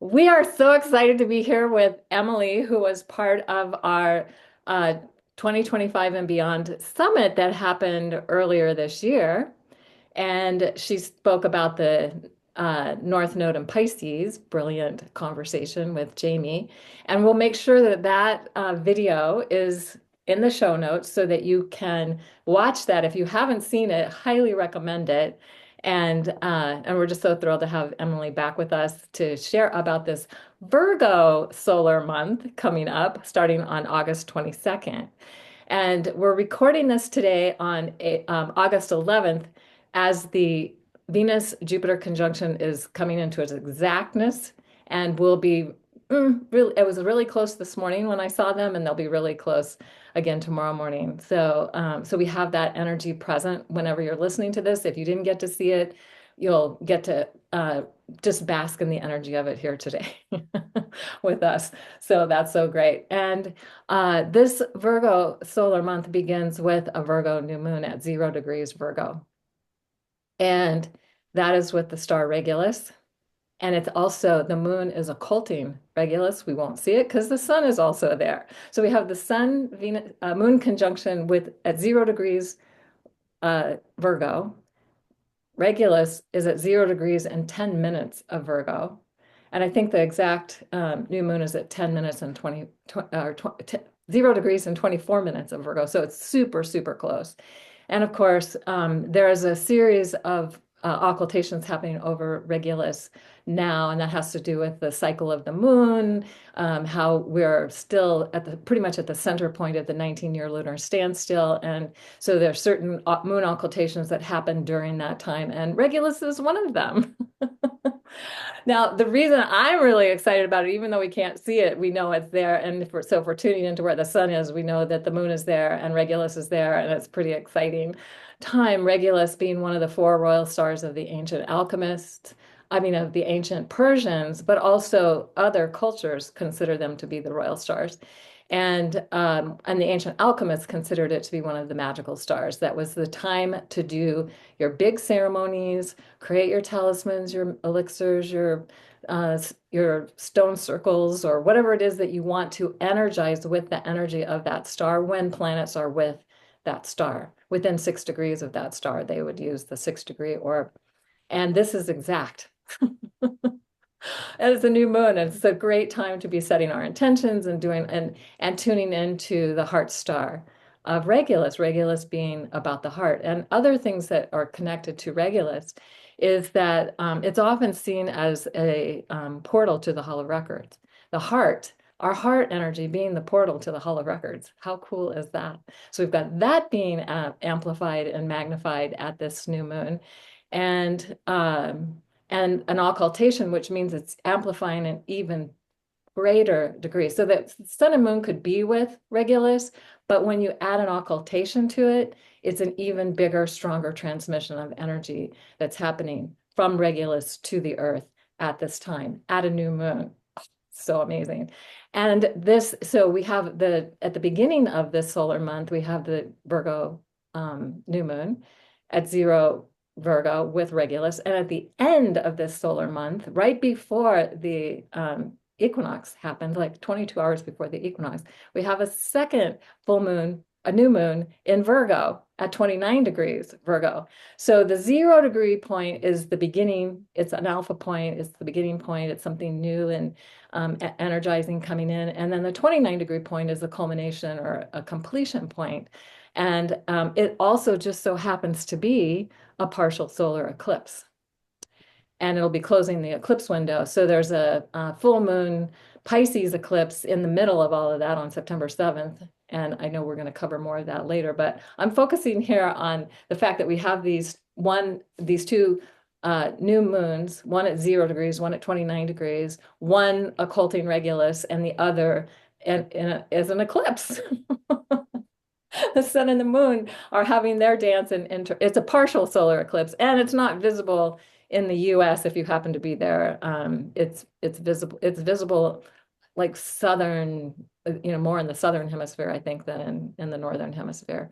We are so excited to be here with Emily, who was part of our uh, 2025 and Beyond Summit that happened earlier this year. And she spoke about the North Node and Pisces, brilliant conversation with Jamie. And we'll make sure that that video is in the show notes so that you can watch that. If you haven't seen it, highly recommend it. And we're just so thrilled to have Emily back with us to share about this Virgo solar month coming up, starting on August 22nd. And we're recording this today on August 11th as the Venus-Jupiter conjunction is coming into its exactness and will be really, it was really close this morning when I saw them, and they'll be really close again tomorrow morning. So we have that energy present whenever you're listening to this. If you didn't get to see it, you'll get to just bask in the energy of it here today with us. So that's so great. And this Virgo solar month begins with a Virgo new moon at 0 degrees Virgo. And that is with the star Regulus. And it's also, the moon is occulting Regulus. We won't see it because the sun is also there. So we have the sun Venus moon conjunction with at 0 degrees Virgo. Regulus is at 0 degrees and 10 minutes of Virgo. And I think the exact new moon is at 10 minutes and 0 degrees and 24 minutes of Virgo. So it's super, super close. And of course, there is a series of occultations happening over Regulus now, and that has to do with the cycle of the moon, how we're still at the pretty much at the center point of the 19-year lunar standstill. And so there are certain moon occultations that happen during that time, and Regulus is one of them. Now, the reason I'm really excited about it, even though we can't see it, we know it's there. And if we're tuning into where the sun is, we know that the moon is there and Regulus is there, and it's pretty exciting time. Regulus being one of the four royal stars of the ancient alchemists, I mean, of the ancient Persians, but also other cultures consider them to be the royal stars. And the ancient alchemists considered it to be one of the magical stars. That was the time to do your big ceremonies, create your talismans, your elixirs, your stone circles, or whatever it is that you want to energize with the energy of that star when planets are with that star. Within 6 degrees of that star, they would use the 6 degree orb. And this is exact. And it's a new moon, and it's a great time to be setting our intentions and doing and tuning into the heart star of Regulus, Regulus being about the heart. And other things that are connected to Regulus is that it's often seen as a portal to the Hall of Records. The heart, our heart energy being the portal to the Hall of Records. How cool is that? So we've got that being amplified and magnified at this new moon. And and an occultation, which means it's amplifying an even greater degree. So that sun and moon could be with Regulus, but when you add an occultation to it, it's an even bigger, stronger transmission of energy that's happening from Regulus to the earth at this time, at a new moon. So amazing. And this, so we have at the beginning of this solar month, we have the Virgo new moon at 0 Virgo with Regulus. And at the end of this solar month, right before the equinox happened, like 22 hours before the equinox, we have a second full moon, a new moon in Virgo at 29 degrees Virgo. So the 0 degree point is the beginning. It's an alpha point. It's the beginning point. It's something new and energizing coming in. And then the 29 degree point is the culmination or a completion point. And it also just so happens to be a partial solar eclipse. And it'll be closing the eclipse window. So there's a full moon Pisces eclipse in the middle of all of that on September 7th. And I know we're going to cover more of that later, but I'm focusing here on the fact that we have these two new moons, one at 0 degrees, one at 29 degrees, one occulting Regulus, and the other is an eclipse. The sun and the moon are having their dance, and it's a partial solar eclipse, and it's not visible in the US if you happen to be there. It's visible like southern, more in the southern hemisphere, I think, than in the northern hemisphere.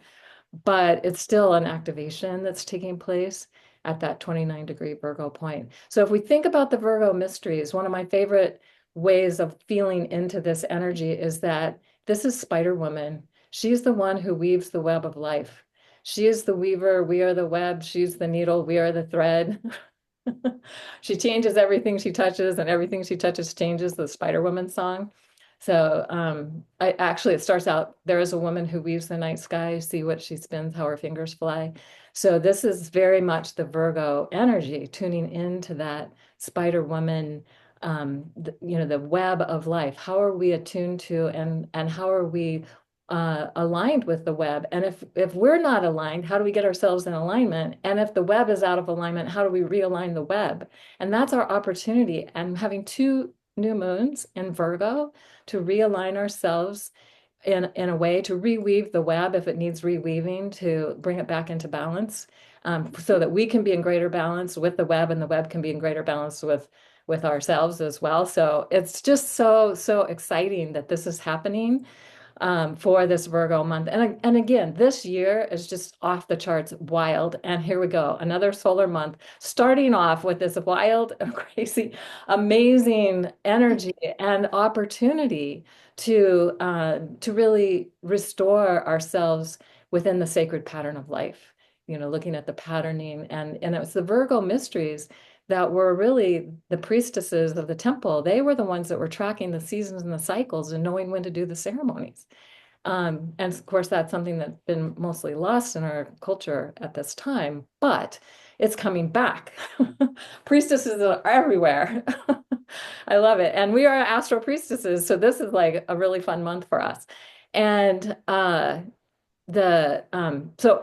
But it's still an activation that's taking place. at that 29-degree Virgo point. So if we think about the Virgo mysteries, one of my favorite ways of feeling into this energy is that this is Spider Woman. She's the one who weaves the web of life. She is the weaver, we are the web, she's the needle, we are the thread. She changes everything she touches, and everything she touches changes, the Spider Woman song. So it starts out, there is a woman who weaves the night sky, see what she spins, how her fingers fly. So this is very much the Virgo energy, tuning into that Spider Woman, the web of life. How are we attuned to, and how are we aligned with the web? And if we're not aligned, how do we get ourselves in alignment? And if the web is out of alignment, how do we realign the web? And that's our opportunity. And having two new moons in Virgo to realign ourselves in a way to reweave the web if it needs reweaving, to bring it back into balance, so that we can be in greater balance with the web, and the web can be in greater balance with ourselves as well. So it's just so exciting that this is happening for this Virgo month. And again, this year is just off the charts wild. And here we go, another solar month, starting off with this wild, crazy, amazing energy and opportunity to really restore ourselves within the sacred pattern of life. Looking at the patterning, and it was the Virgo mysteries that were really the priestesses of the temple. They were the ones that were tracking the seasons and the cycles and knowing when to do the ceremonies. And of course, that's something that's been mostly lost in our culture at this time, but it's coming back. Priestesses are everywhere. I love it. And we are astro priestesses, so this is like a really fun month for us. And so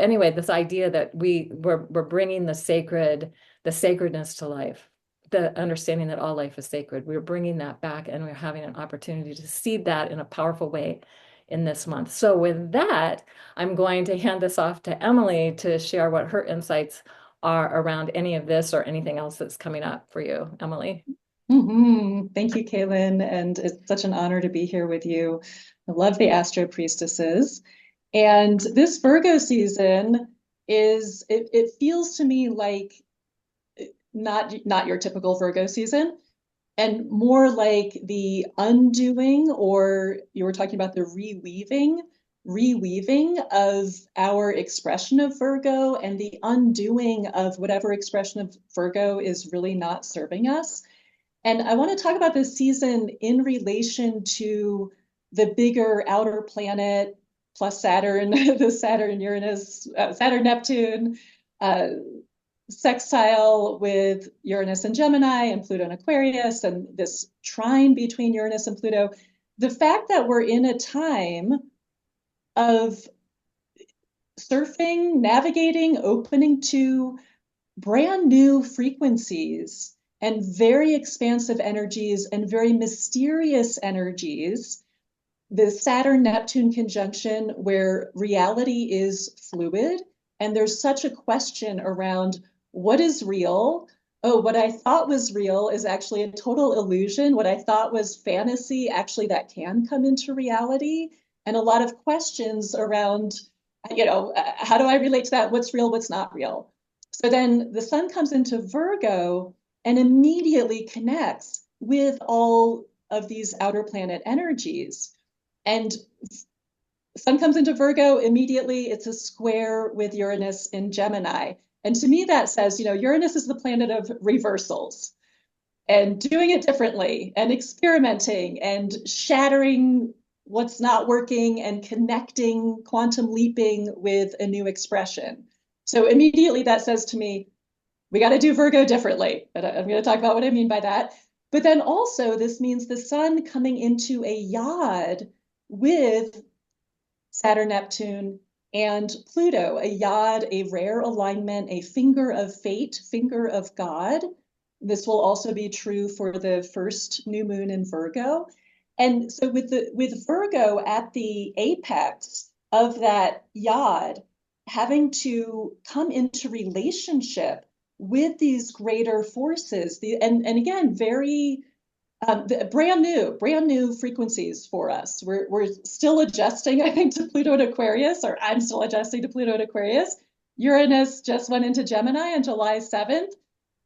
anyway, this idea that we're bringing the sacredness to life, the understanding that all life is sacred, we're bringing that back, and we're having an opportunity to see that in a powerful way in this month. So with that, I'm going to hand this off to Emily to share what her insights are around any of this or anything else that's coming up for you, Emily. Thank you, Kaylin. And it's such an honor to be here with you. I love the Astro Priestesses. And this Virgo season it feels to me like not your typical Virgo season, and more like the undoing, or you were talking about the reweaving of our expression of Virgo, and the undoing of whatever expression of Virgo is really not serving us. And I want to talk about this season in relation to the bigger outer planet plus Saturn, the Saturn Uranus, Saturn Neptune, uh, sextile with Uranus and Gemini and Pluto and Aquarius, and this trine between Uranus and Pluto. The fact that we're in a time of surfing, navigating, opening to brand new frequencies and very expansive energies and very mysterious energies. The Saturn Neptune conjunction, where reality is fluid, and there's such a question around what is real. Oh, what I thought was real is actually a total illusion. What I thought was fantasy, actually, that can come into reality. And a lot of questions around, how do I relate to that? What's real? What's not real? So then the sun comes into Virgo and immediately connects with all of these outer planet energies. And sun comes into Virgo, immediately it's a square with Uranus in Gemini. And to me, that says, Uranus is the planet of reversals and doing it differently and experimenting and shattering what's not working and connecting, quantum leaping with a new expression. So immediately that says to me, we got to do Virgo differently. But I'm going to talk about what I mean by that. But then also, this means the sun coming into a yod with Saturn, Neptune, and Pluto, a yod, a rare alignment, a finger of fate, finger of God. This will also be true for the first new moon in Virgo. And so with Virgo at the apex of that yod, having to come into relationship with these greater forces, and again, very brand new frequencies for us. We're still adjusting, I think, to Pluto and Aquarius, or I'm still adjusting to Pluto and Aquarius. Uranus just went into Gemini on July 7th.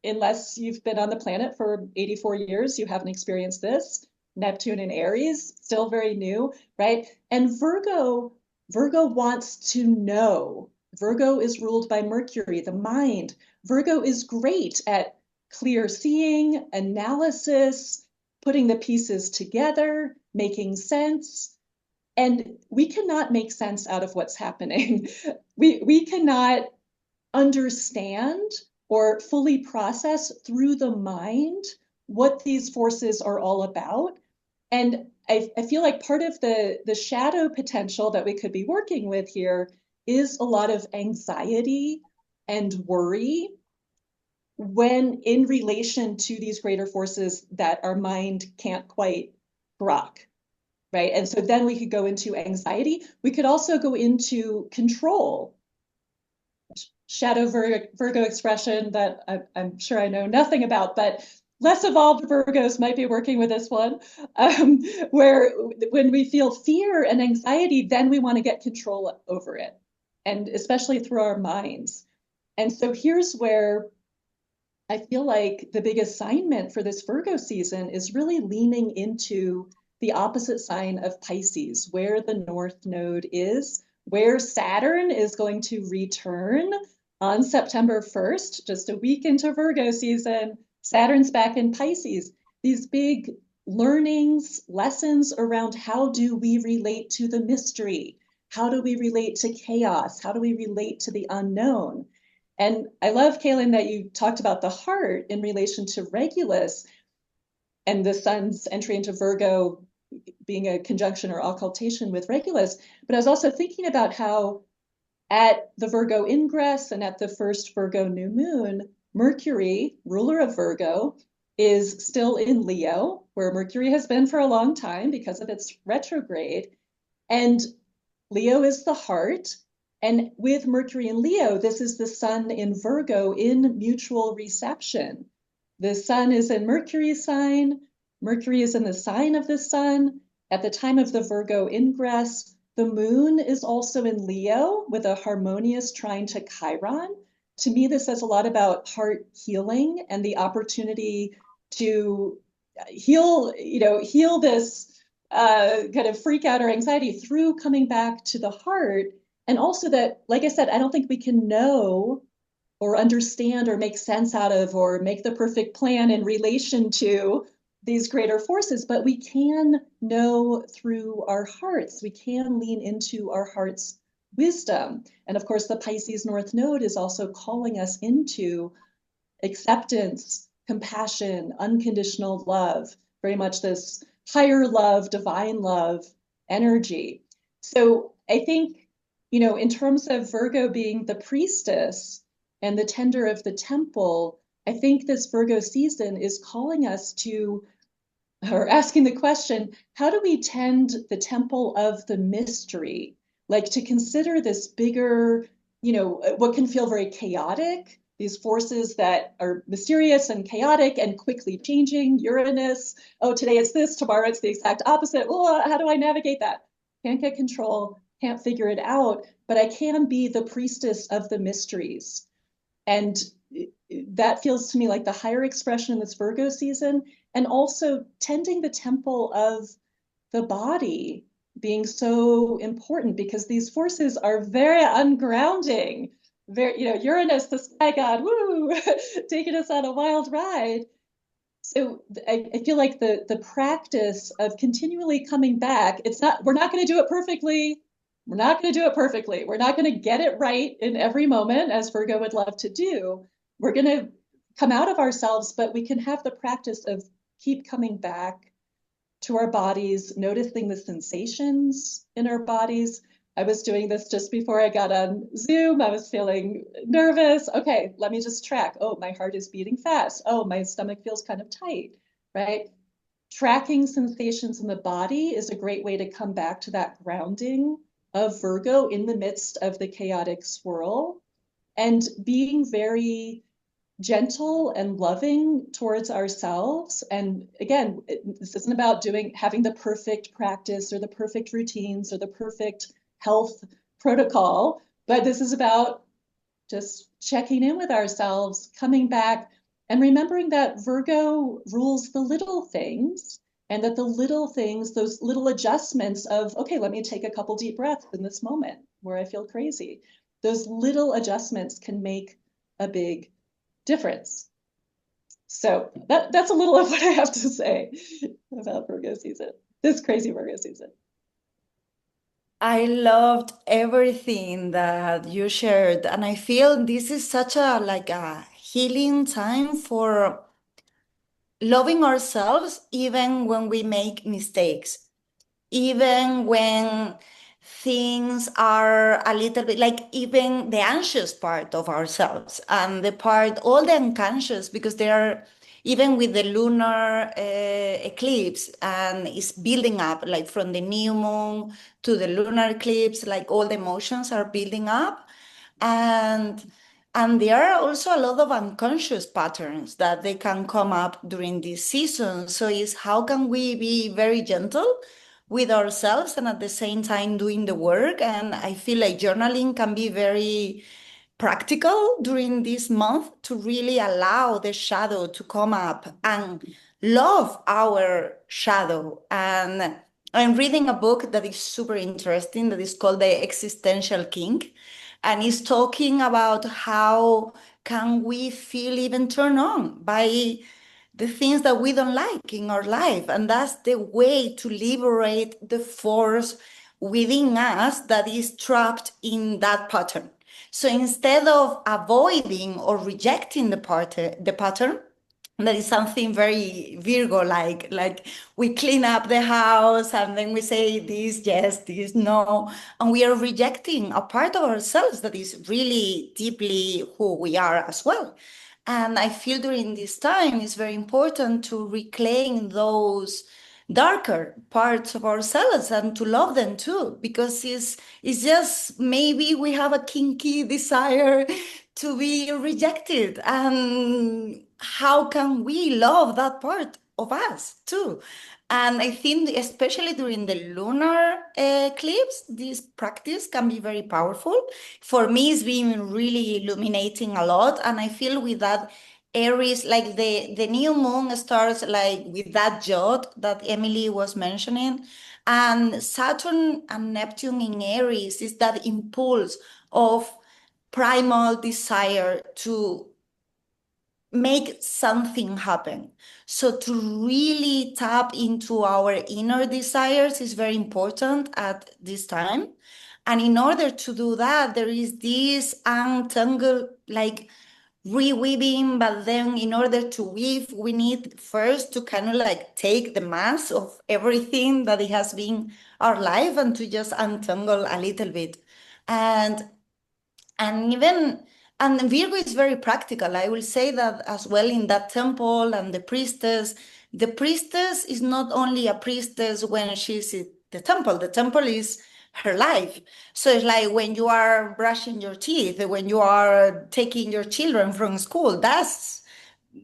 Unless you've been on the planet for 84 years, you haven't experienced this. Neptune in Aries, still very new, right? And Virgo wants to know. Virgo is ruled by Mercury, the mind. Virgo is great at clear seeing, analysis, putting the pieces together, making sense. And we cannot make sense out of what's happening. We cannot understand or fully process through the mind what these forces are all about. And I feel like part of the shadow potential that we could be working with here is a lot of anxiety and worry when in relation to these greater forces that our mind can't quite grok, right? And so then we could go into anxiety. We could also go into control, shadow Virgo expression that I'm sure I know nothing about, but less evolved Virgos might be working with this one, where when we feel fear and anxiety, then we want to get control over it, and especially through our minds. And so here's where I feel like the big assignment for this Virgo season is really leaning into the opposite sign of Pisces, where the North Node is, where Saturn is going to return on September 1st, just a week into Virgo season. Saturn's back in Pisces. These big learnings, lessons around how do we relate to the mystery? How do we relate to chaos? How do we relate to the unknown? And I love, Kaylin, that you talked about the heart in relation to Regulus and the sun's entry into Virgo being a conjunction or occultation with Regulus. But I was also thinking about how at the Virgo ingress and at the first Virgo new moon, Mercury, ruler of Virgo, is still in Leo, where Mercury has been for a long time because of its retrograde. And Leo is the heart. And with Mercury in Leo, this is the sun in Virgo in mutual reception. The sun is in Mercury's sign. Mercury is in the sign of the sun. At the time of the Virgo ingress, the moon is also in Leo with a harmonious trine to Chiron. To me, this says a lot about heart healing and the opportunity to heal this kind of freak out or anxiety through coming back to the heart. And also that, like I said, I don't think we can know or understand or make sense out of or make the perfect plan in relation to these greater forces, but we can know through our hearts. We can lean into our heart's wisdom. And of course, the Pisces North Node is also calling us into acceptance, compassion, unconditional love, very much this higher love, divine love energy. So I think, in terms of Virgo being the priestess and the tender of the temple, I think this Virgo season is calling us to, or asking the question, how do we tend the temple of the mystery? Like to consider this bigger, what can feel very chaotic, these forces that are mysterious and chaotic and quickly changing. Uranus, oh, today it's this, tomorrow it's the exact opposite. Well, how do I navigate that? Can't get control, can't figure it out, but I can be the priestess of the mysteries. And that feels to me like the higher expression in this Virgo season, and also tending the temple of the body being so important because these forces are very ungrounding. Very, Uranus, the sky god, woo, taking us on a wild ride. So I feel like the practice of continually coming back, we're not going to do it perfectly. We're not going to do it perfectly. We're not going to get it right in every moment, as Virgo would love to do. We're going to come out of ourselves, but we can have the practice of keep coming back to our bodies, noticing the sensations in our bodies. I was doing this just before I got on Zoom. I was feeling nervous. Okay, let me just track. Oh, my heart is beating fast. Oh, my stomach feels kind of tight, right? Tracking sensations in the body is a great way to come back to that grounding of Virgo in the midst of the chaotic swirl, and being very gentle and loving towards ourselves. And again, this isn't about having the perfect practice or the perfect routines or the perfect health protocol, but this is about just checking in with ourselves, coming back, and remembering that Virgo rules the little things, and that the little things, those little adjustments of, okay, let me take a couple deep breaths in this moment where I feel crazy. Those little adjustments can make a big difference. So that's a little of what I have to say about Virgo season, this crazy Virgo season. I loved everything that you shared, and I feel this is such a like a healing time for loving ourselves even when we make mistakes, even when things are a little bit like even the anxious part of ourselves and the part all the unconscious, because they are even with the lunar eclipse, and it's building up like from the new moon to the lunar eclipse, like all the emotions are building up. And and there are also a lot of unconscious patterns that they can come up during this season. So it's how can we be very gentle with ourselves and at the same time doing the work. And I feel like journaling can be very practical during this month to really allow the shadow to come up and love our shadow. And I'm reading a book that is super interesting that is called The Existential King, and it's talking about how can we feel even turned on by the things that we don't like in our life. And that's the way to liberate the force within us that is trapped in that pattern. So instead of avoiding or rejecting the pattern, that is something very Virgo like we clean up the house and then we say this yes, this no, and we are rejecting a part of ourselves that is really deeply who we are as well. And I feel during this time it's very important to reclaim those darker parts of ourselves and to love them too, because it's just maybe we have a kinky desire to be rejected. And how can we love that part of us too? And I think, especially during the lunar eclipse, this practice can be very powerful. For me, it's been really illuminating a lot. And I feel with that Aries, like the new moon starts like with that jot that Emily was mentioning. And Saturn and Neptune in Aries is that impulse of primal desire to make something happen. So to really tap into our inner desires is very important at this time. And in order to do that, there is this untangle, like reweaving, but then in order to weave, we need first to kind of like take the mass of everything that it has been our life and to just untangle a little bit. And and even and Virgo is very practical. I will say that as well in that temple and the priestess. The priestess is not only a priestess when she's at the temple. The temple is her life. So it's like when you are brushing your teeth, when you are taking your children from school, that's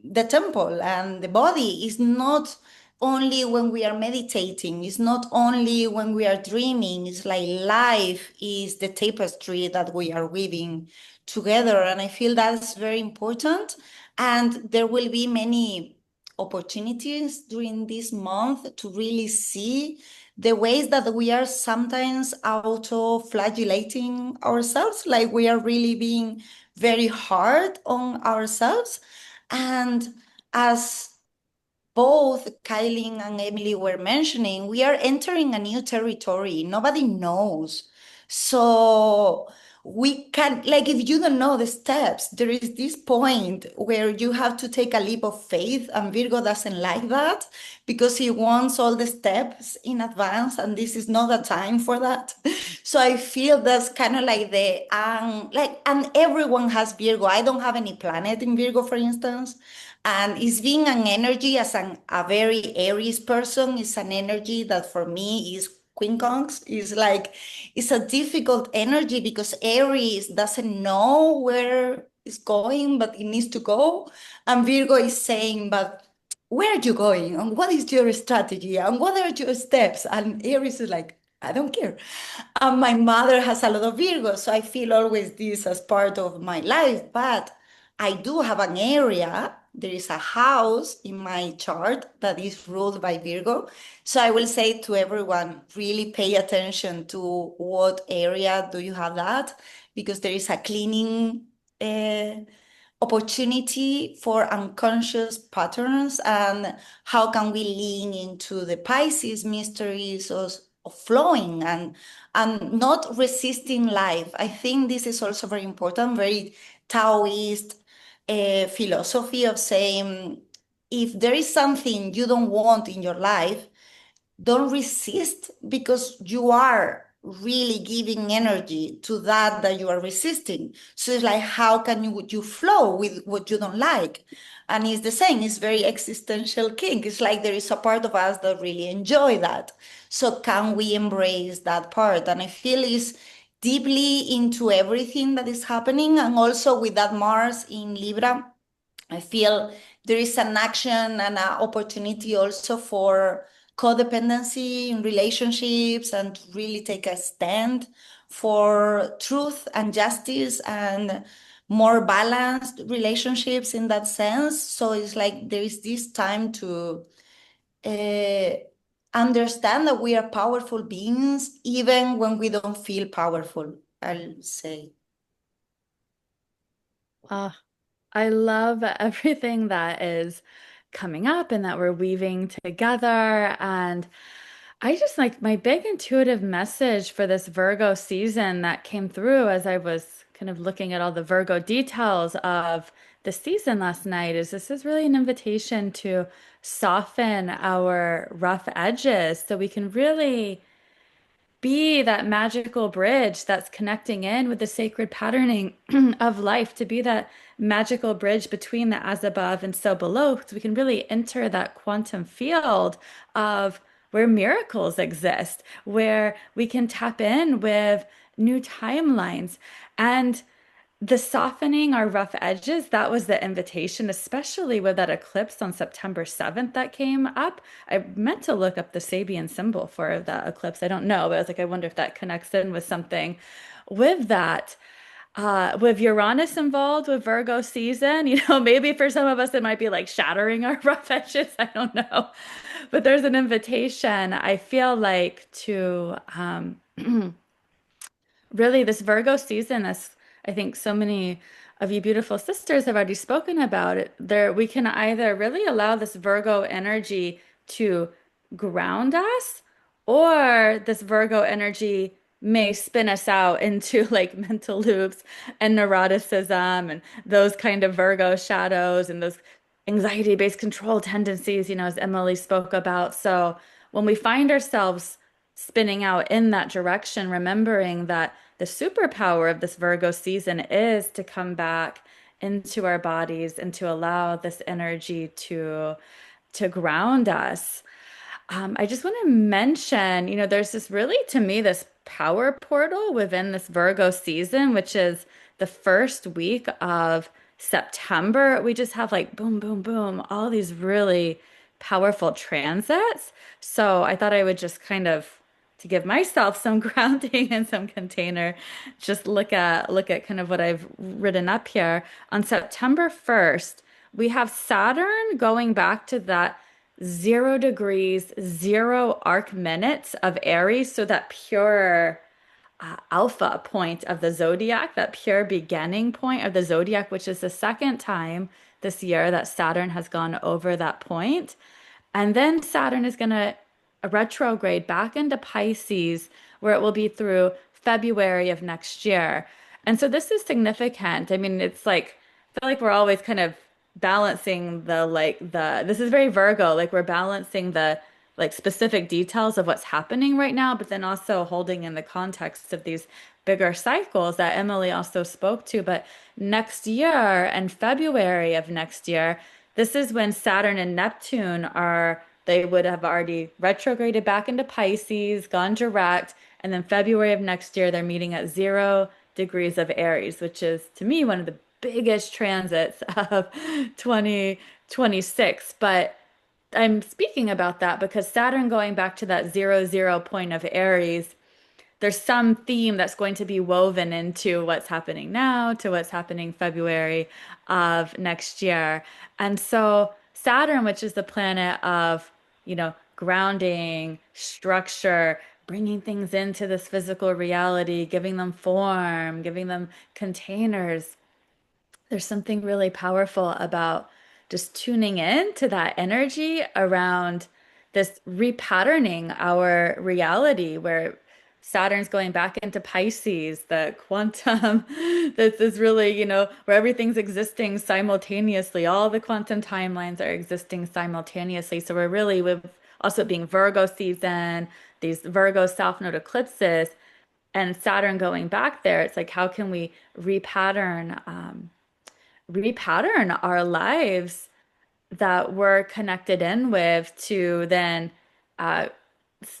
the temple. And the body is not only when we are meditating, it's not only when we are dreaming. It's like life is the tapestry that we are weaving together. And I feel that's very important. And there will be many opportunities during this month to really see the ways that we are sometimes auto-flagellating ourselves, like we are really being very hard on ourselves. And as both Kylie and Emily were mentioning, we are entering a new territory. Nobody knows. So we can, like, if you don't know the steps, there is this point where you have to take a leap of faith, and Virgo doesn't like that because he wants all the steps in advance, and this is not a time for that. So I feel that's kind of like and everyone has Virgo. I don't have any planet in Virgo, for instance. And it's being an energy as a very Aries person, is an energy that for me is quincunx. Is like it's a difficult energy because Aries doesn't know where it's going, but it needs to go. And Virgo is saying, but where are you going? And what is your strategy? And what are your steps? And Aries is like, I don't care. My mother has a lot of Virgo, so I feel always this as part of my life. But I do have an area. There is a house in my chart that is ruled by Virgo. So I will say to everyone, really pay attention to what area do you have that, because there is a cleaning uh, opportunity for unconscious patterns, and how can we lean into the Pisces mysteries of flowing and not resisting life. I think this is also very important, very Taoist philosophy of saying, if there is something you don't want in your life, don't resist, because you are really giving energy to that you are resisting. So it's like, how can you flow with what you don't like? And it's the same, it's very existential kink. It's like there is a part of us that really enjoy that. So can we embrace that part? And I feel is deeply into everything that is happening. And also with that Mars in Libra, I feel there is an action and an opportunity also for codependency in relationships, and to really take a stand for truth and justice and more balanced relationships in that sense. So it's like there is this time to uh, understand that we are powerful beings, even when we don't feel powerful, I'll say. Uh, I love everything that is coming up and that we're weaving together. And I just like my big intuitive message for this Virgo season that came through as I was kind of looking at all the Virgo details of the season last night is this is really an invitation to soften our rough edges so we can really be that magical bridge that's connecting in with the sacred patterning of life, to be that magical bridge between the as above and so below, so we can really enter that quantum field of where miracles exist, where we can tap in with new timelines. And the softening our rough edges, that was the invitation, especially with that eclipse on September 7th that came up. I meant to look up the Sabian symbol for that eclipse. I don't know, but I was like, I wonder if that connects in with something with that. With Uranus involved with Virgo season, maybe for some of us it might be like shattering our rough edges. I don't know. But there's an invitation, I feel like, to really this Virgo season, as I think so many of you beautiful sisters have already spoken about it, there we can either really allow this Virgo energy to ground us, or this Virgo energy may spin us out into like mental loops and neuroticism and those kind of Virgo shadows and those anxiety-based control tendencies, as Emily spoke about. So when we find ourselves spinning out in that direction, remembering that the superpower of this Virgo season is to come back into our bodies and to allow this energy to ground us. I just want to mention, there's this really, to me, this power portal within this Virgo season, which is the first week of September. We just have like boom, boom, boom, all these really powerful transits. So I thought I would just kind of to give myself some grounding and some container, just look at kind of what I've written up here. On September 1st, we have Saturn going back to that 0 degrees, 0 arc minutes of Aries. So that pure alpha point of the zodiac, that pure beginning point of the zodiac, which is the second time this year that Saturn has gone over that point. And then Saturn is going to retrograde back into Pisces, where it will be through February of next year. And so this is significant. I mean, it's like, I feel like we're always kind of balancing this is very Virgo, like we're balancing the like specific details of what's happening right now, but then also holding in the context of these bigger cycles that Emily also spoke to. But next year and February of next year, this is when Saturn and Neptune they would have already retrograded back into Pisces, gone direct, and then February of next year, they're meeting at 0 degrees of Aries, which is to me one of the biggest transits of 2026. But I'm speaking about that because Saturn going back to that 0, 0 point of Aries, there's some theme that's going to be woven into what's happening now to what's happening February of next year. And so Saturn, which is the planet of, grounding, structure, bringing things into this physical reality, giving them form, giving them containers. There's something really powerful about just tuning in to that energy around this repatterning our reality where Saturn's going back into Pisces, the quantum, this is really, where everything's existing simultaneously. All the quantum timelines are existing simultaneously. So we're really, with also being Virgo season, these Virgo South Node eclipses, and Saturn going back there, it's like, how can we repattern our lives that we're connected in with to then uh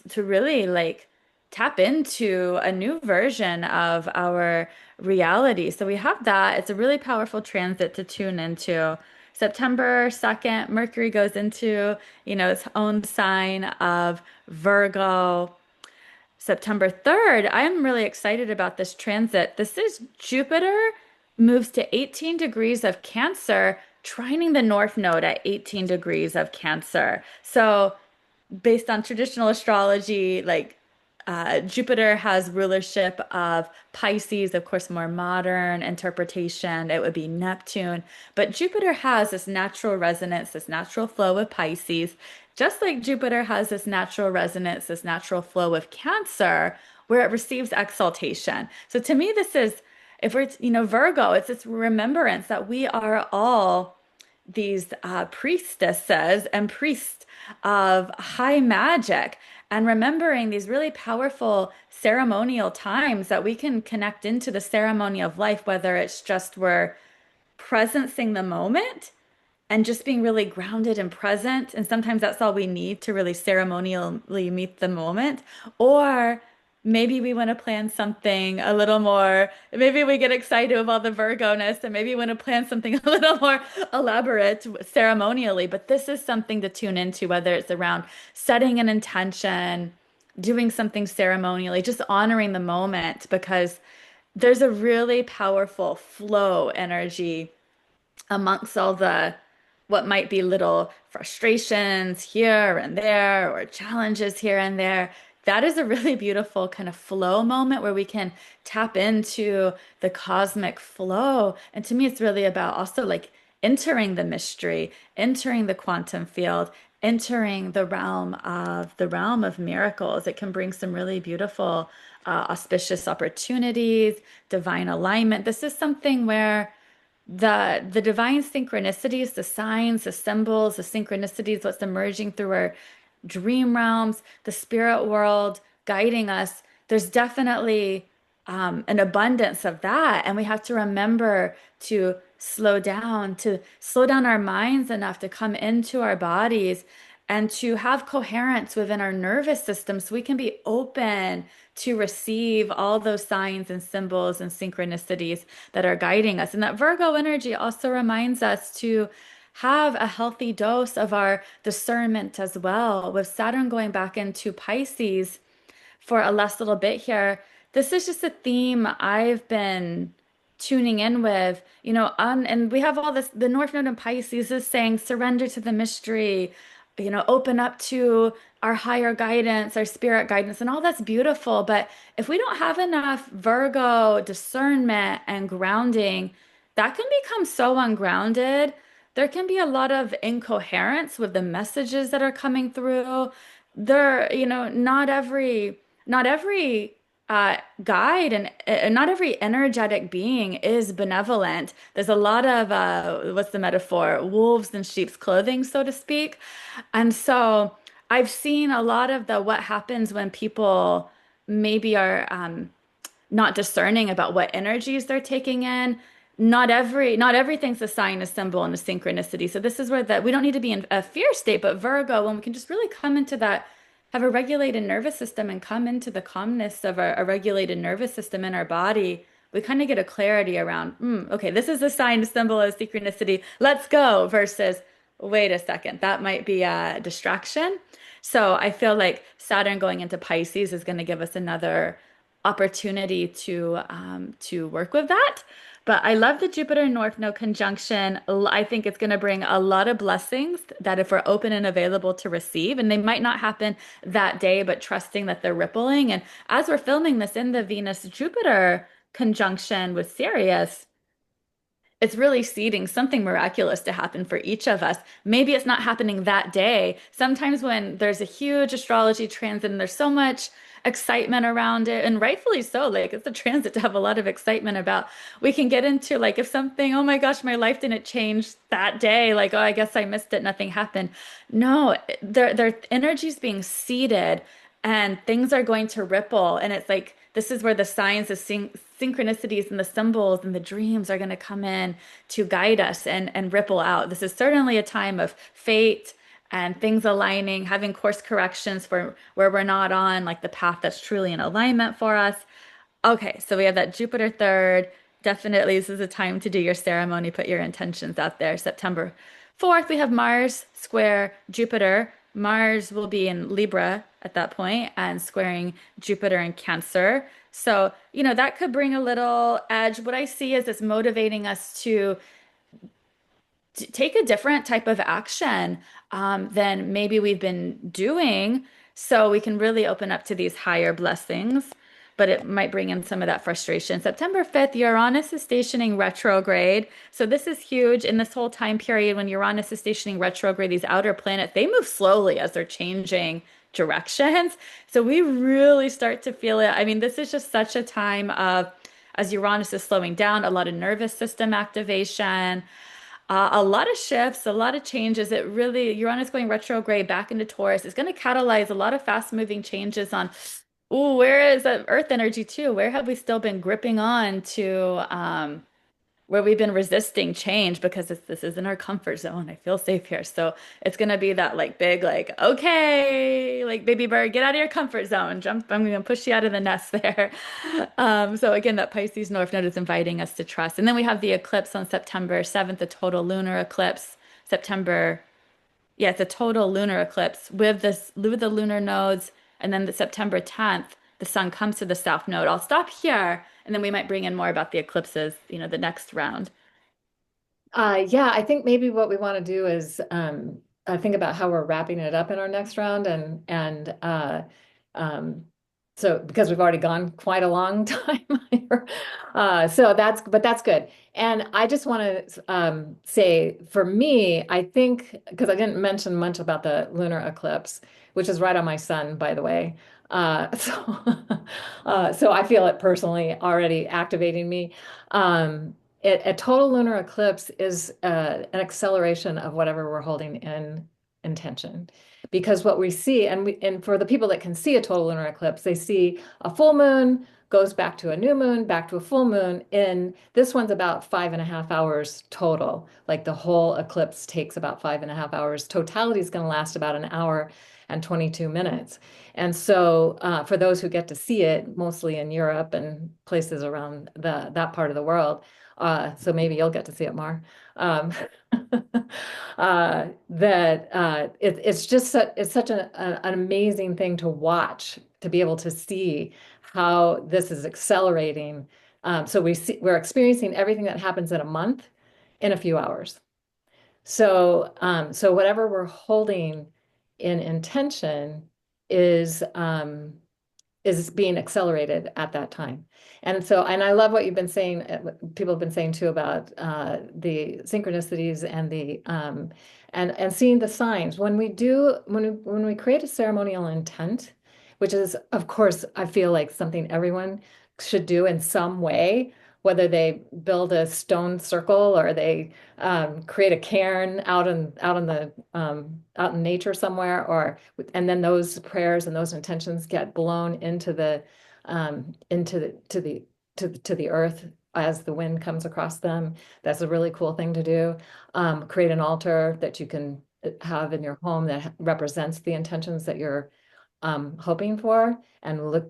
to really like tap into a new version of our reality. So we have that. It's a really powerful transit to tune into. September 2nd, Mercury goes into, its own sign of Virgo. September 3rd, I'm really excited about this transit. This is Jupiter moves to 18 degrees of Cancer, trining the North Node at 18 degrees of Cancer. So, based on traditional astrology, like Jupiter has rulership of Pisces, of course, more modern interpretation. It would be Neptune. But Jupiter has this natural resonance, this natural flow with Pisces, just like Jupiter has this natural resonance, this natural flow with Cancer, where it receives exaltation. So to me, this is, if we're, Virgo, it's this remembrance that we are all these priestesses and priests of high magic, and remembering these really powerful ceremonial times that we can connect into the ceremony of life, whether it's just we're presencing the moment and just being really grounded and present. And sometimes that's all we need to really ceremonially meet the moment. Or maybe we want to plan something a little more, maybe we get excited with all the Virgo-ness and maybe we want to plan something a little more elaborate ceremonially. But this is something to tune into, whether it's around setting an intention, doing something ceremonially, just honoring the moment, because there's a really powerful flow energy amongst all the what might be little frustrations here and there or challenges here and there. That is a really beautiful kind of flow moment where we can tap into the cosmic flow. And to me, it's really about also like entering the mystery, entering the quantum field, entering the realm of miracles. It can bring some really beautiful, auspicious opportunities, divine alignment. This is something where the divine synchronicities, the signs, the symbols, the synchronicities, what's emerging through our dream realms, the spirit world guiding us. There's definitely an abundance of that, and we have to remember to slow down our minds enough to come into our bodies and to have coherence within our nervous system so we can be open to receive all those signs and symbols and synchronicities that are guiding us. And that Virgo energy also reminds us to have a healthy dose of our discernment as well. With Saturn going back into Pisces for a last little bit here, this is just a theme I've been tuning in with, and we have all this, the North Node in Pisces is saying surrender to the mystery, open up to our higher guidance, our spirit guidance, and all that's beautiful. But if we don't have enough Virgo discernment and grounding, that can become so ungrounded. There can be a lot of incoherence with the messages that are coming through. Not every guide and not every energetic being is benevolent. There's a lot of what's the metaphor? Wolves in sheep's clothing, so to speak. And so I've seen a lot of the what happens when people maybe are not discerning about what energies they're taking in. Not everything's a sign, a symbol, and a synchronicity. So this is where that we don't need to be in a fear state, but Virgo, when we can just really come into that, have a regulated nervous system and come into the calmness of a regulated nervous system in our body, we kind of get a clarity around, okay, this is a sign, a symbol, a synchronicity. Let's go, versus wait a second, that might be a distraction. So I feel like Saturn going into Pisces is going to give us another opportunity to work with that. But I love the Jupiter North Node conjunction. I think it's going to bring a lot of blessings that if we're open and available to receive, and they might not happen that day, but trusting that they're rippling. And as we're filming this in the Venus Jupiter conjunction with Sirius, it's really seeding something miraculous to happen for each of us. Maybe it's not happening that day. Sometimes when there's a huge astrology transit and there's so much excitement around it, and rightfully so, like it's a transit to have a lot of excitement about, we can get into like if something, oh my gosh, my life didn't change that day, like, oh, I guess I missed it, nothing happened. No, their energy's being seeded and things are going to ripple. And it's like, this is where the signs, the synchronicities and the symbols and the dreams are going to come in to guide us and ripple out. This is certainly a time of fate and things aligning, having course corrections for where we're not on like the path that's truly in alignment for us. Okay, so we have that Jupiter third. Definitely, this is a time to do your ceremony, put your intentions out there. September 4th, we have Mars square Jupiter. Mars will be in Libra at that point and squaring Jupiter in Cancer. So, that could bring a little edge. What I see is it's motivating us to take a different type of action than maybe we've been doing so we can really open up to these higher blessings, but it might bring in some of that frustration. September 5th, Uranus is stationing retrograde. So this is huge in this whole time period when Uranus is stationing retrograde, these outer planets, they move slowly as they're changing directions. So we really start to feel it. I mean, this is just such a time of, as Uranus is slowing down, a lot of nervous system activation, a lot of shifts, a lot of changes. It really, Uranus going retrograde back into Taurus is going to catalyze a lot of fast moving changes on, ooh, where is that Earth energy too? Where have we still been gripping on to where we've been resisting change because this is in our comfort zone. I feel safe here. So it's going to be that like big, like, okay, like baby bird, get out of your comfort zone. Jump. I'm going to push you out of the nest there. So again, that Pisces North Node is inviting us to trust. And then we have the eclipse on September 7th, the total lunar eclipse. September, yeah, it's a total lunar eclipse with the lunar nodes. And then the September 10th, the sun comes to the south node. I'll stop here and then we might bring in more about the eclipses, the next round. Yeah, I think maybe what we want to do is think about how we're wrapping it up in our next round, and um, so because we've already gone quite a long time here, so that's good. And I just want to say, for me, I think because I didn't mention much about the lunar eclipse, which is right on my sun, by the way. So, so I feel it personally already activating me. A total lunar eclipse is an acceleration of whatever we're holding in intention. Because what we see, and for the people that can see a total lunar eclipse, they see a full moon, goes back to a new moon, back to a full moon. And this one's about 5.5 hours total. Like the whole eclipse takes about 5.5 hours. Totality is going to last about an hour and 22 minutes. And so for those who get to see it, mostly in Europe and places around that part of the world, so maybe you'll get to see it more. It's just it's such an amazing thing to watch, to be able to see how this is accelerating. So we're experiencing everything that happens in a month in a few hours. So whatever we're holding in intention is being accelerated at that time. And I love what you've been saying, what people have been saying too about the synchronicities and the and seeing the signs. When we create a ceremonial intent, which is, of course, I feel like something everyone should do in some way, whether they build a stone circle or they create a cairn out in nature somewhere, and then those prayers and those intentions get blown into the to the earth as the wind comes across them. That's a really cool thing to do. Create an altar that you can have in your home that represents the intentions that you're hoping for and look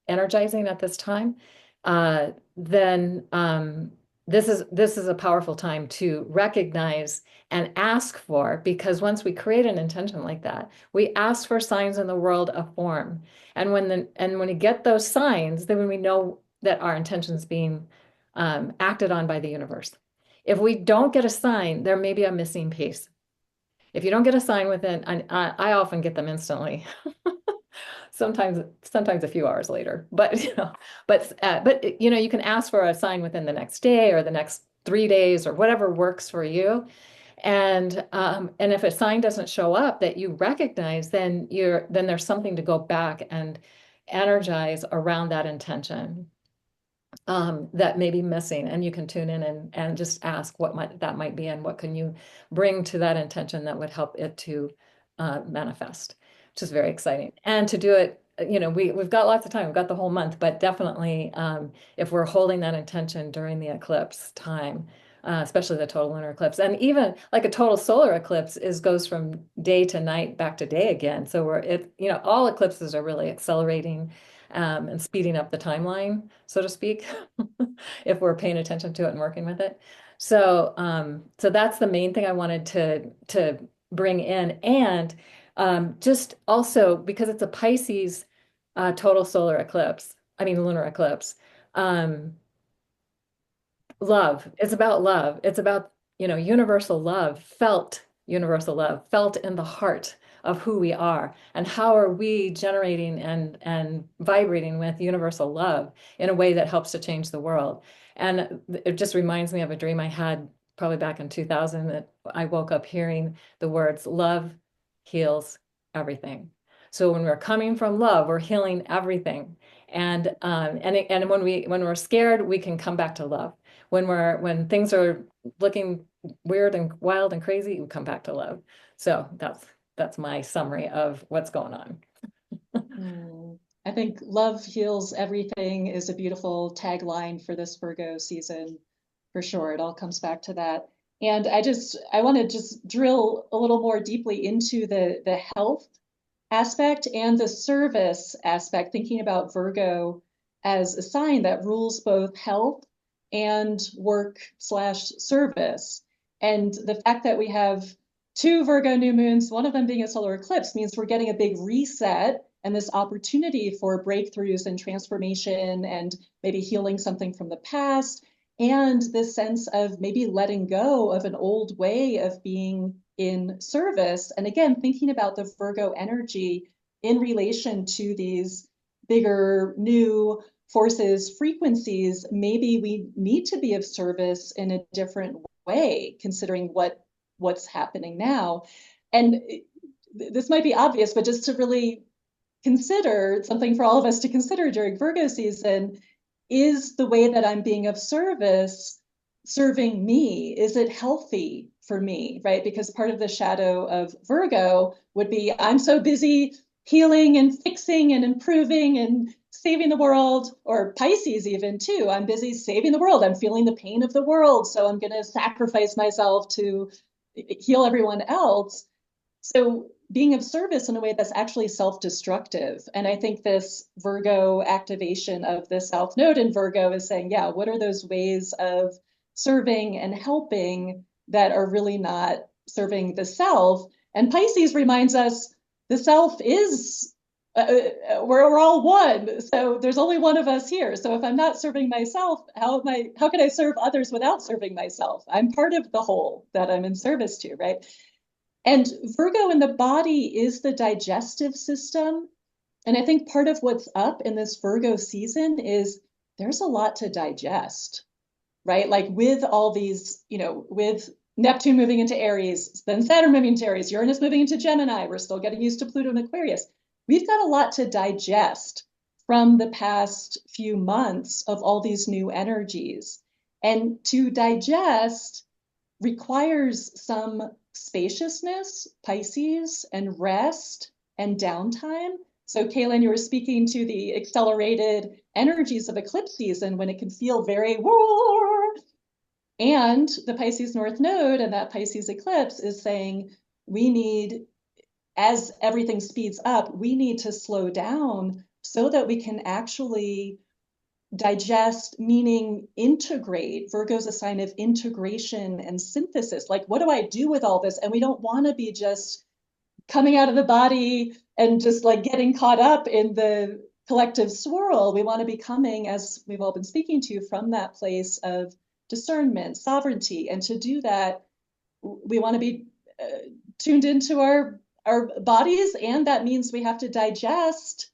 energizing at this time. Then this is a powerful time to recognize and ask for, because once we create an intention like that, we ask for signs in the world of form. And when we get those signs, then when we know that our intention is being acted on by the universe. If we don't get a sign, there may be a missing piece. If you don't get a sign within, I often get them instantly. Sometimes a few hours later, but but you can ask for a sign within the next day or the next 3 days or whatever works for you. And if a sign doesn't show up that you recognize, then there's something to go back and energize around that intention that may be missing, and you can tune in and just ask what that might be, and what can you bring to that intention that would help it to manifest, which is very exciting. And to do it, we've got lots of time. We've got the whole month, but definitely if we're holding that intention during the eclipse time, especially the total lunar eclipse, and even like a total solar eclipse goes from day to night back to day again. So all eclipses are really accelerating and speeding up the timeline, so to speak, if we're paying attention to it and working with it. So that's the main thing I wanted to bring in. And just also because it's a Pisces total solar eclipse, I mean lunar eclipse, love. It's about love. It's about, universal love, felt in the heart of who we are, and how are we generating and vibrating with universal love in a way that helps to change the world. And it just reminds me of a dream I had probably back in 2000, that I woke up hearing the words, love heals everything. So when we're coming from love, we're healing everything. And when we're scared, we can come back to love. When things are looking weird and wild and crazy, we come back to love. So that's my summary of what's going on. I think love heals everything is a beautiful tagline for this Virgo season, for sure. It all comes back to that. And I want to just drill a little more deeply into the health aspect and the service aspect, thinking about Virgo as a sign that rules both health and work/service. And the fact that we have two Virgo new moons, one of them being a solar eclipse, means we're getting a big reset and this opportunity for breakthroughs and transformation and maybe healing something from the past, and this sense of maybe letting go of an old way of being in service. And again, thinking about the Virgo energy in relation to these bigger new forces, frequencies, maybe we need to be of service in a different way, considering what's happening now. And this might be obvious, but just to really consider something for all of us to consider during Virgo season, is the way that I'm being of service serving me? Is it healthy for me, right? Because part of the shadow of Virgo would be, I'm so busy healing and fixing and improving and saving the world, or Pisces even too. I'm busy saving the world. I'm feeling the pain of the world, so I'm going to sacrifice myself to heal everyone else. So being of service in a way that's actually self-destructive. And I think this Virgo activation of the South Node in Virgo is saying, yeah, what are those ways of serving and helping that are really not serving the self? And Pisces reminds us the self is, we're all one. So there's only one of us here. So if I'm not serving myself, how can I serve others without serving myself? I'm part of the whole that I'm in service to, right? And Virgo in the body is the digestive system. And I think part of what's up in this Virgo season is there's a lot to digest, right? Like with all these, with Neptune moving into Aries, then Saturn moving into Aries, Uranus moving into Gemini, we're still getting used to Pluto and Aquarius. We've got a lot to digest from the past few months of all these new energies. And to digest requires some spaciousness, Pisces, and rest and downtime. So Kaylin, you were speaking to the accelerated energies of eclipse season when it can feel very roar. And the Pisces North Node and that Pisces eclipse is saying we need, as everything speeds up, we need to slow down so that we can actually digest, meaning integrate. Virgo's a sign of integration and synthesis. Like, what do I do with all this? And we don't want to be just coming out of the body and just like getting caught up in the collective swirl. We want to be coming, as we've all been speaking to, from that place of discernment, sovereignty. And to do that, we want to be tuned into our bodies, and that means we have to digest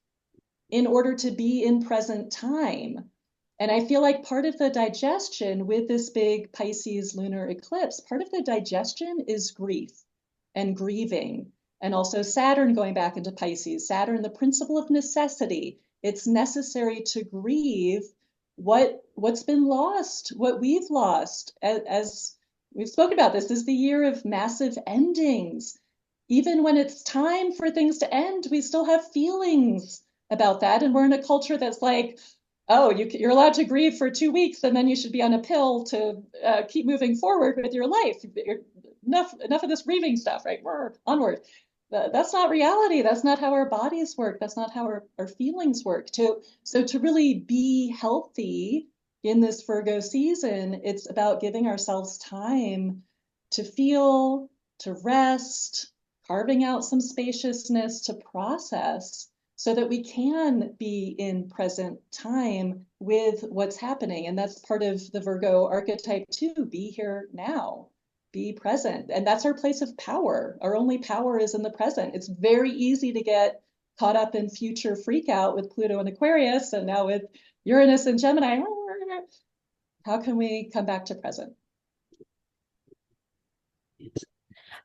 in order to be in present time. And I feel like part of the digestion with this big Pisces lunar eclipse, part of the digestion is grief and grieving. And also Saturn going back into Pisces, Saturn, the principle of necessity. It's necessary to grieve what's been lost, what we've lost. As we've spoken about, this is the year of massive endings. Even when it's time for things to end, we still have feelings about that. And we're in a culture that's like, oh, you're allowed to grieve for 2 weeks and then you should be on a pill to keep moving forward with your life. Enough of this grieving stuff, right? We're onward. That's not reality. That's not how our bodies work. That's not how our feelings work. So to really be healthy in this Virgo season, it's about giving ourselves time to feel, to rest, carving out some spaciousness to process so that we can be in present time with what's happening. And that's part of the Virgo archetype too. Be here now. Be present. And that's our place of power. Our only power is in the present. It's very easy to get caught up in future freak out with Pluto and Aquarius, and now with Uranus and Gemini. How can we come back to present?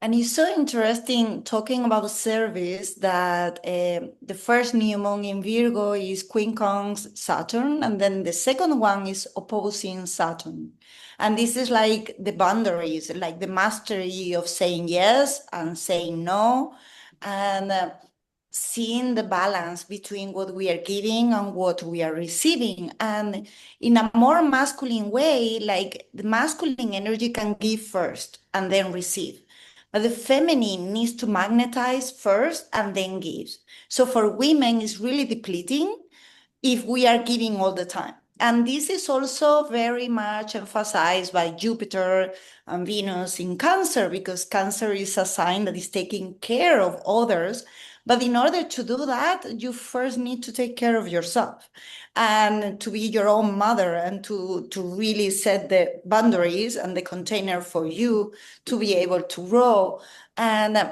And it's so interesting talking about service that the first new moon in Virgo is quincunx Saturn, and then the second one is opposing Saturn. And this is like the boundaries, like the mastery of saying yes and saying no, and seeing the balance between what we are giving and what we are receiving. And in a more masculine way, like the masculine energy can give first and then receive. But the feminine needs to magnetize first and then give. So for women, it's really depleting if we are giving all the time. And this is also very much emphasized by Jupiter and Venus in Cancer, because Cancer is a sign that is taking care of others. But in order to do that, you first need to take care of yourself and to be your own mother and to really set the boundaries and the container for you to be able to grow. And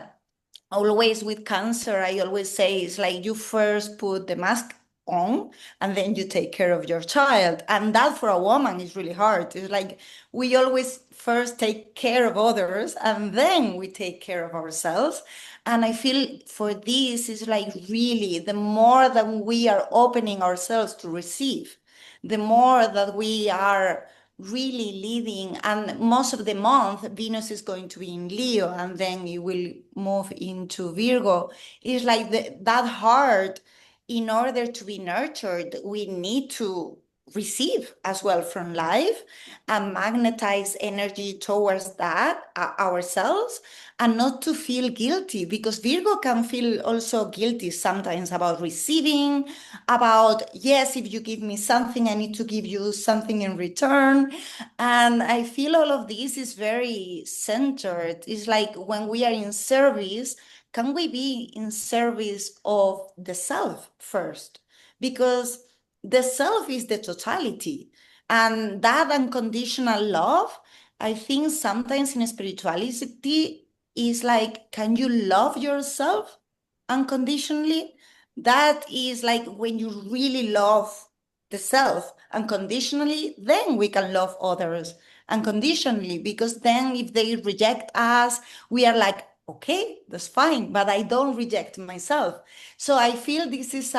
always with Cancer, I always say it's like you first put the mask on and then you take care of your child. And that for a woman is really hard. It's like we always first take care of others and then we take care of ourselves. And I feel for this is like really the more that we are opening ourselves to receive, the more that we are really leading. And most of the month, Venus is going to be in Leo and then it will move into Virgo. It's like that heart, in order to be nurtured, we need to receive as well from life and magnetize energy towards that ourselves, and not to feel guilty, because Virgo can feel also guilty sometimes about receiving, about, yes, if you give me something, I need to give you something in return. And I feel all of this is very centered. It's like when we are in service, can we be in service of the self first? Because the self is the totality. And that unconditional love, I think sometimes in spirituality is like, can you love yourself unconditionally? That is like when you really love the self unconditionally, then we can love others unconditionally. Because then if they reject us, we are like, okay, that's fine, but I don't reject myself. So I feel this is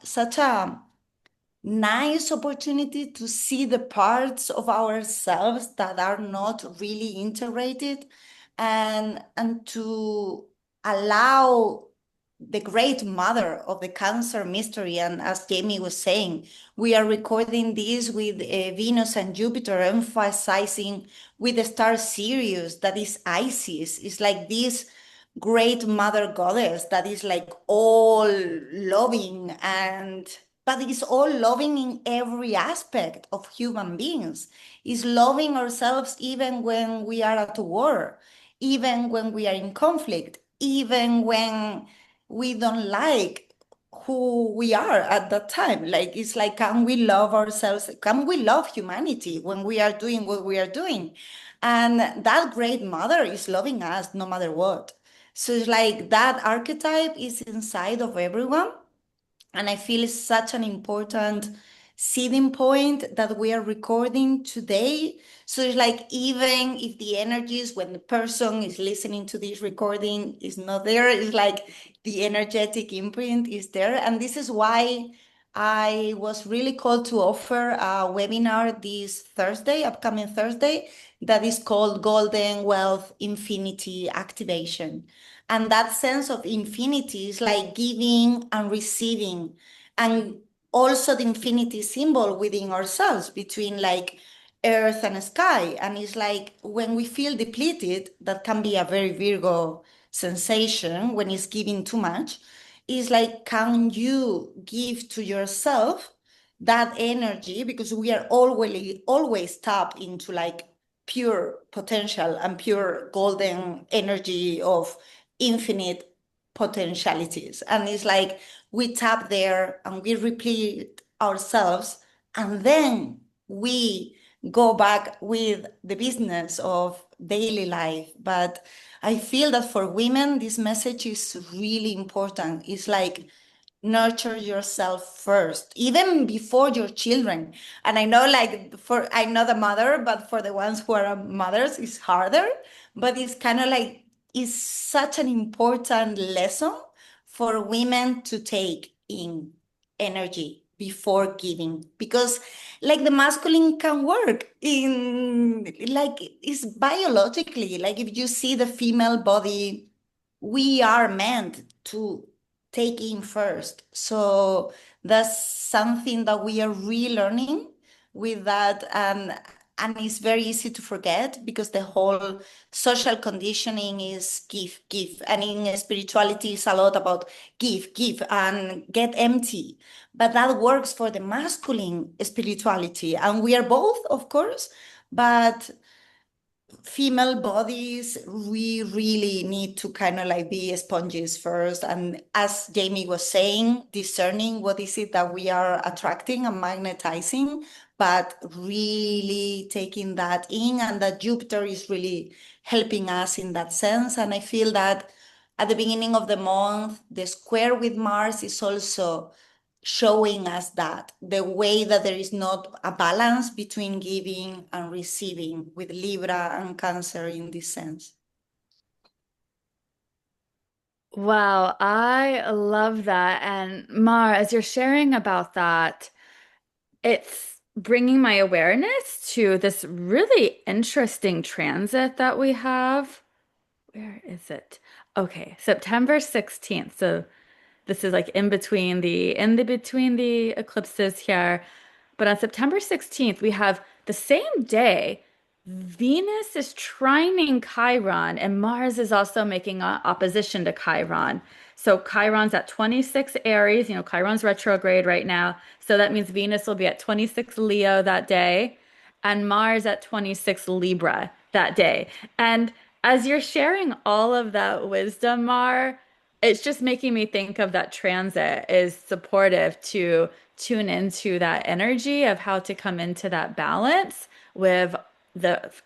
such a nice opportunity to see the parts of ourselves that are not really integrated, and to allow the great mother of the Cancer mystery. And as Jamie was saying, we are recording this with Venus and Jupiter emphasizing with the star Sirius, that is Isis. It's like this great mother goddess that is like all loving and but it's all loving in every aspect of human beings. It's loving ourselves even when we are at war, even when we are in conflict, even when we don't like who we are at that time. Like, it's like, can we love ourselves? Can we love humanity when we are doing what we are doing? And that great mother is loving us no matter what. So it's like that archetype is inside of everyone. And I feel it's such an important seeding point that we are recording today. So it's like, even if the energies when the person is listening to this recording is not there, it's like the energetic imprint is there. And this is why I was really called to offer a webinar this Thursday, upcoming Thursday, that is called Golden Wealth Infinity Activation. And that sense of infinity is like giving and receiving. And also the infinity symbol within ourselves between like earth and sky. And it's like when we feel depleted, that can be a very Virgo sensation when it's giving too much. Is like, can you give to yourself that energy? Because we are always tapped into like pure potential and pure golden energy of infinite potentialities. And it's like we tap there and we replete ourselves, and then we go back with the business of daily life. But I feel that for women, this message is really important. It's like, nurture yourself first, even before your children. And I know, like, for I'm not a mother, but for the ones who are mothers, it's harder. But it's kind of like, it's such an important lesson for women to take in energy before giving, because like the masculine can work in, like, it's biologically, like if you see the female body, we are meant to take in first. So that's something that we are relearning with that. And it's very easy to forget because the whole social conditioning is give, give. And in spirituality, it's a lot about give, give, and get empty. But that works for the masculine spirituality. And we are both, of course, but female bodies, we really need to kind of like be sponges first. And as Jamie was saying, discerning what is it that we are attracting and magnetizing, but really taking that in. And that Jupiter is really helping us in that sense. And I feel that at the beginning of the month, the square with Mars is also showing us that the way that there is not a balance between giving and receiving with Libra and Cancer in this sense. Wow, I love that. And Mar, as you're sharing about that, it's bringing my awareness to this really interesting transit that we have. Where is it? Okay, September 16th. So this is like in between the eclipses here. But on September 16th, we have the same day, Venus is trining Chiron, and Mars is also making a opposition to Chiron. So Chiron's at 26 Aries, Chiron's retrograde right now. So that means Venus will be at 26 Leo that day, and Mars at 26 Libra that day. And as you're sharing all of that wisdom, Mar, it's just making me think of that transit is supportive to tune into that energy of how to come into that balance with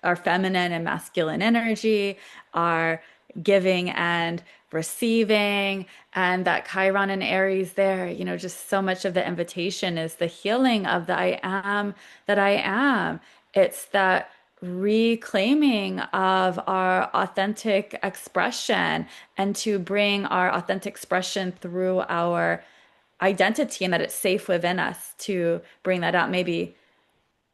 our feminine and masculine energy, our giving and receiving, and that Chiron and Aries there, just so much of the invitation is the healing of the I am that I am. It's that reclaiming of our authentic expression and to bring our authentic expression through our identity, and that it's safe within us to bring that out. Maybe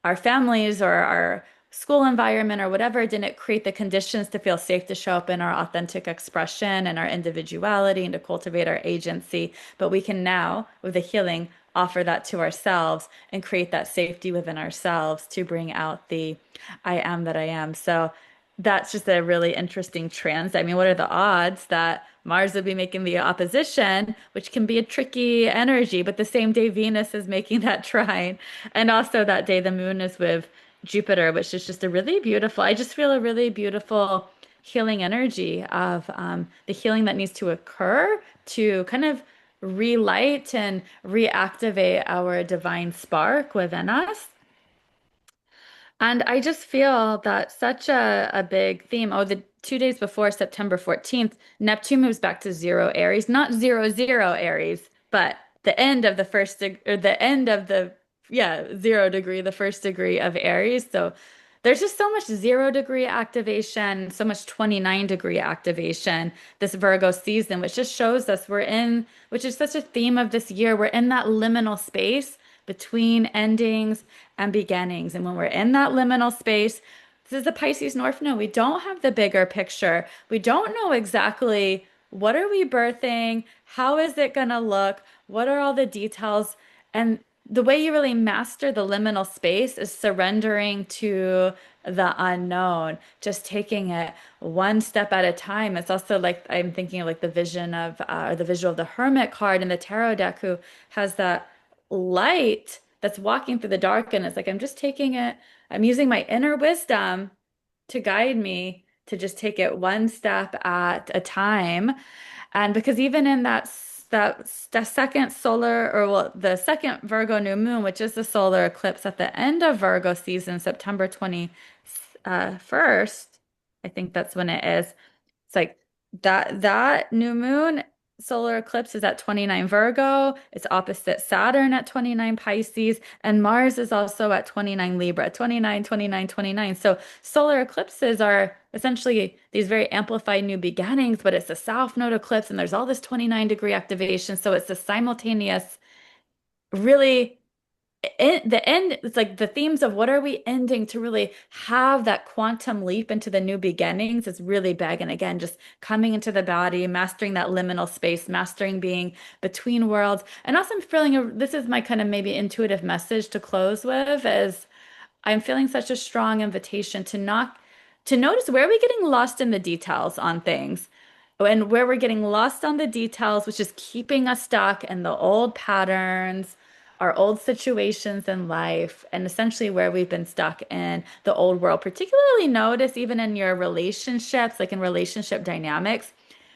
our families or our school environment or whatever didn't create the conditions to feel safe to show up in our authentic expression and our individuality and to cultivate our agency. But we can now, with the healing, offer that to ourselves and create that safety within ourselves to bring out the I am that I am. So that's just a really interesting trans. I mean, what are the odds that Mars would be making the opposition, which can be a tricky energy, but the same day Venus is making that trine. And also that day the moon is with Jupiter, which is just a really beautiful, I just feel a really beautiful healing energy of the healing that needs to occur to kind of relight and reactivate our divine spark within us. And I just feel that such a big theme. Oh, the 2 days before September 14th, Neptune moves back to zero Aries, not zero zero Aries, but the end of the or the end of the, yeah, 0 degree, the first degree of Aries. So there's just so much 0 degree activation, so much 29 degree activation this Virgo season, which just shows us we're in, which is such a theme of this year. We're in that liminal space between endings and beginnings. And when we're in that liminal space, this is the Pisces North Node. We don't have the bigger picture. We don't know exactly what are we birthing? How is it going to look? What are all the details? And the way you really master the liminal space is surrendering to the unknown, just taking it one step at a time. It's also like I'm thinking of like the vision of or the visual of the Hermit card in the tarot deck who has that light that's walking through the dark. And it's like, I'm just taking it, I'm using my inner wisdom to guide me to just take it one step at a time. And because even in that second solar, or well, the second Virgo new moon, which is the solar eclipse at the end of Virgo season, September 21st, I think that's when it is. It's like that new moon solar eclipse is at 29 Virgo. It's opposite Saturn at 29 Pisces, and Mars is also at 29 Libra, 29, 29, 29. So solar eclipses are essentially these very amplified new beginnings, but it's a south node eclipse, and there's all this 29 degree activation. So it's a simultaneous, really the end, it's like the themes of what are we ending to really have that quantum leap into the new beginnings is really big. And again, just coming into the body, mastering that liminal space, mastering being between worlds. And also I'm feeling this is my kind of maybe intuitive message to close with is I'm feeling such a strong invitation to notice where are we getting lost in the details on things and where we're getting lost on the details, which is keeping us stuck in the old patterns, our old situations in life, and essentially where we've been stuck in the old world. Particularly notice even in your relationships, like in relationship dynamics.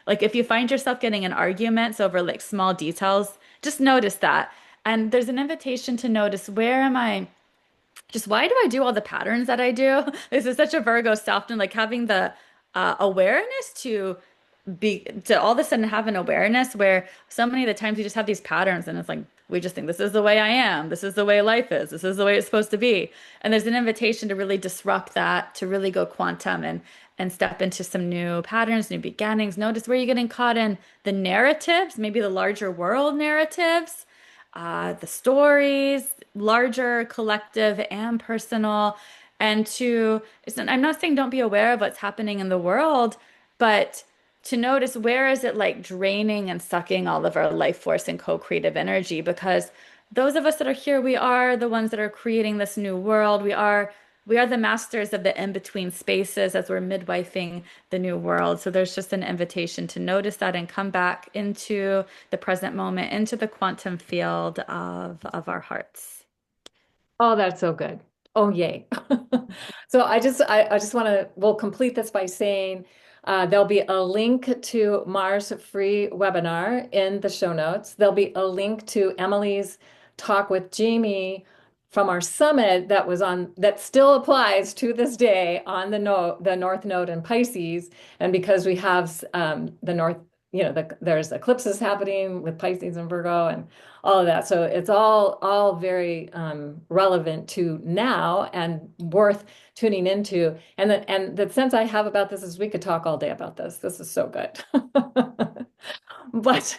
Like if you find yourself getting in arguments over like small details, just notice that. And there's an invitation to notice where am I? Just why do I do all the patterns that I do? This is such a Virgo self, and like having the awareness to all of a sudden have an awareness where so many of the times we just have these patterns and it's like we just think this is the way I am, this is the way life is, this is the way it's supposed to be. And there's an invitation to really disrupt that, to really go quantum and step into some new patterns, new beginnings. Notice where you're getting caught in the narratives, maybe the larger world narratives, the stories, larger, collective, and personal. And I'm not saying don't be aware of what's happening in the world, but to notice where is it like draining and sucking all of our life force and co-creative energy, because those of us that are here, we are the ones that are creating this new world. We are the masters of the in-between spaces as we're midwifing the new world. So there's just an invitation to notice that and come back into the present moment, into the quantum field of our hearts. Oh, that's so good. Oh, yay. So I just want to, we'll complete this by saying there'll be a link to Mars free webinar in the show notes. There'll be a link to Emily's talk with Jamie from our summit that still applies to this day on the North Node in Pisces. And because we have the North, there's eclipses happening with Pisces and Virgo and all of that. So it's all very relevant to now and worth tuning into. And the sense I have about this is we could talk all day about this. This is so good. But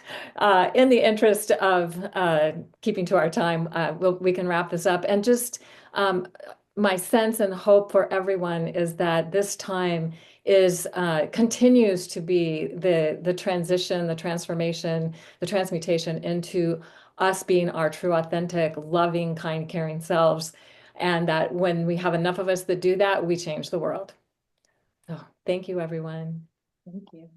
in the interest of keeping to our time, we can wrap this up. And just my sense and hope for everyone is that this time continues to be the transition, the transformation, the transmutation into us being our true, authentic, loving, kind, caring selves. And that when we have enough of us that do that, we change the world. So thank you, everyone. Thank you.